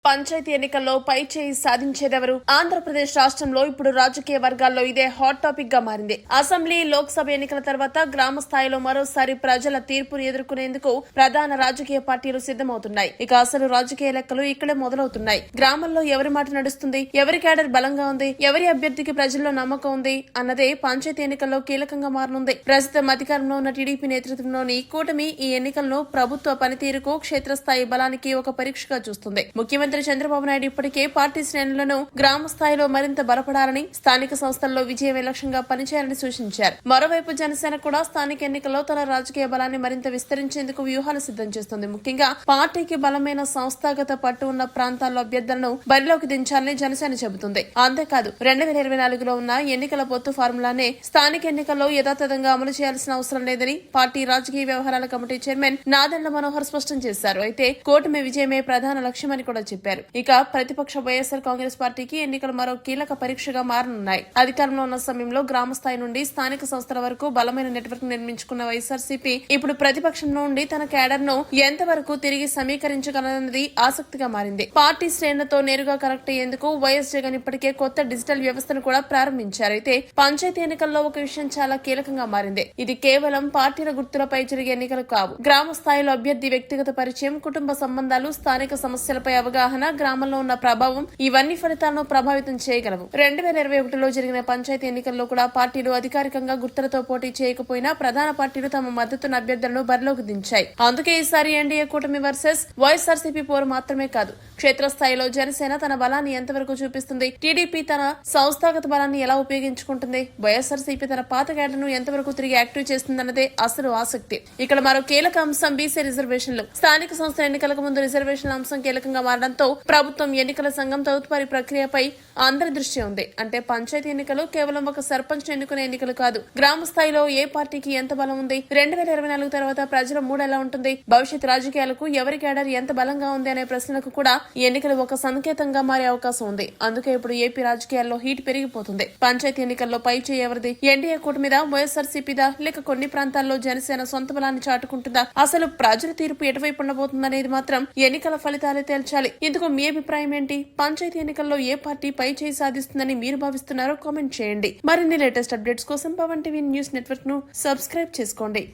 పంచాయతీ ఎన్నికల్లో పై చేయి సాధించేదెవరు? ఆంధ్రప్రదేశ్ రాష్ట్రంలో ఇప్పుడు రాజకీయ వర్గాల్లో ఇదే హాట్ టాపిక్ గా మారింది. అసెంబ్లీ, లోక్సభ ఎన్నికల తర్వాత గ్రామ స్థాయిలో మరోసారి ప్రజల తీర్పును ఎదుర్కొనేందుకు ప్రధాన రాజకీయ పార్టీలు సిద్దమవుతున్నాయి. ఇక అసలు రాజకీయ లెక్కలు ఇక్కడే మొదలవుతున్నాయి. గ్రామంలో ఎవరి మాట నడుస్తుంది, ఎవరి క్యాడర్ బలంగా ఉంది, ఎవరి అభ్యర్థికి ప్రజల్లో నమ్మకం ఉంది అన్నదే పంచాయతీ ఎన్నికల్లో కీలకంగా మారనుంది. ప్రస్తుతం అధికారంలో ఉన్న టీడీపీ నేతృత్వంలోని కూటమి ఈ ఎన్నికల్లో ప్రభుత్వ పనితీరుకు, క్షేత్రస్థాయి బలానికి ఒక పరీక్షగా చూస్తుంది. ముఖ్యమంత్రి చంద్రబాబు నాయుడు ఇప్పటికే పార్టీ శ్రేణులను గ్రామ స్థాయిలో మరింత బలపడాలని, స్థానిక సంస్థల్లో విజయమే లక్ష్యంగా పనిచేయాలని సూచించారు. మరోవైపు జనసేన కూడా స్థానిక ఎన్నికల్లో తన రాజకీయ బలాన్ని మరింత విస్తరించేందుకు వ్యూహాలు సిద్ధం చేస్తుంది. ముఖ్యంగా పార్టీకి బలమైన సంస్థాగత పట్టు ఉన్న ప్రాంతాల్లో అభ్యర్థులను బరిలోకి దించాలని జనసేన చెబుతుంది. అంతేకాదు 2024లో ఉన్న ఎన్నికల పొత్తు ఫార్ములానే స్థానిక ఎన్నికల్లో యథాతథంగా అమలు చేయాల్సిన అవసరం లేదని పార్టీ రాజకీయ వ్యవహారాల కమిటీ చైర్మన్ నాదెండ్ల మనోహర్ స్పష్టం చేశారు. అయితే కూటమి విజయమే ప్రధాన లక్ష్యమని కూడా చెప్పారు. ఇక ప్రతిపక్ష వైఎస్ఆర్ కాంగ్రెస్ పార్టీకి ఎన్నికలు మరో కీలక పరీక్షగా మారనున్నాయి. అధికారంలో ఉన్న సమయంలో గ్రామ స్థాయి నుండి స్థానిక సంస్థల వరకు బలమైన నెట్వర్క్ నిర్మించుకున్న వైఎస్ఆర్సీపీ ఇప్పుడు ప్రతిపక్షం నుండి తన క్యాడర్ ను ఎంతవరకు తిరిగి సమీకరించగలదన్నది ఆసక్తిగా మారింది. పార్టీ శ్రేణులతో నేరుగా కనెక్ట్ అయ్యేందుకు వైఎస్ జగన్ ఇప్పటికే కొత్త డిజిటల్ వ్యవస్థను కూడా ప్రారంభించారు. అయితే పంచాయతీ ఎన్నికల్లో ఒక విషయం చాలా కీలకంగా మారింది. ఇది కేవలం పార్టీల గుర్తులపై జరిగే ఎన్నికలు కావు. గ్రామ స్థాయిలో అభ్యర్థి వ్యక్తిగత పరిచయం, కుటుంబ సంబంధాలు, స్థానిక సమస్యలపై అవగాహన, గ్రామంలో ఉన్న ప్రభావం ఇవన్నీ ఫలితాలను ప్రభావితం చేయగలవు. 2021లో జరిగిన పంచాయతీ ఎన్నికల్లో కూడా పార్టీలు అధికారికంగా గుర్తులతో పోటీ చేయకపోయినా ప్రధాన పార్టీలు తమ మద్దతున్న అభ్యర్థులను బరిలోకి దించాయి. అందుకే ఈసారి ఎన్డీఏ కూటమి వర్సెస్ వైఎస్ఆర్సీపీ పోరు మాత్రమే కాదు, క్షేత్రస్థాయిలో జనసేన తన బలాన్ని ఎంతవరకు చూపిస్తుంది, టీడీపీ తన సంస్థాగత బలాన్ని ఎలా ఉపయోగించుకుంటుంది, వైఎస్ఆర్సీపీ తన పాత క్యాడర్ను ఎంతవరకు తిరిగి యాక్టివ్ చేస్తుందన్నదే అసలు ఆసక్తి. ఇక్కడ మరో కీలక అంశం బీసీ రిజర్వేషన్లు. స్థానిక సంస్థల ఎన్నికలకు ముందు రిజర్వేషన్ల అంశం కీలకంగా మారడంతో ప్రభుత్వం, ఎన్నికల సంఘం తదుపరి ప్రక్రియపై అందరి దృష్టి ఉంది. అంటే పంచాయతీ ఎన్నికలు కేవలం ఒక సర్పంచ్ ఎన్నుకునే ఎన్నికలు కాదు. గ్రామ స్థాయిలో ఏ పార్టీకి ఎంత బలం ఉంది, 2024 తర్వాత ప్రజల మూడు ఎలా ఉంటుంది, భవిష్యత్ రాజకీయాలకు ఎవరి క్యాడర్ ఎంత బలంగా ఉంది అనే ప్రశ్నలకు కూడా ఈ ఎన్నికలు ఒక సంకేతంగా మారే అవకాశం ఉంది. అందుకే ఇప్పుడు ఏపీ రాజకీయాల్లో హీట్ పెరిగిపోతుంది. పంచాయతీ ఎన్నికల్లో పై చేయి ఎవరిది? ఎన్డీఏ కూటమిదా, వైఎస్ఆర్సీపీదా, లేక కొన్ని ప్రాంతాల్లో జనసేన సొంత బలాన్ని చాటుకుంటుందా? అసలు ప్రజల తీర్పు ఎటువైపు ఉండబోతుందనేది మాత్రం ఎన్నికల ఫలితాలే తేల్చాలి. ఇందుకు మీ అభిప్రాయం ఏంటి? పంచాయతీ ఎన్నికల్లో ఏ పార్టీ పై చేయి సాధిస్తుందని మీరు భావిస్తున్నారో కామెంట్ చేయండి. మరిన్ని లేటెస్ట్ అప్డేట్స్ కోసం పవన్ టీవీ న్యూస్ నెట్వర్క్ ను సబ్స్క్రైబ్ చేసుకోండి.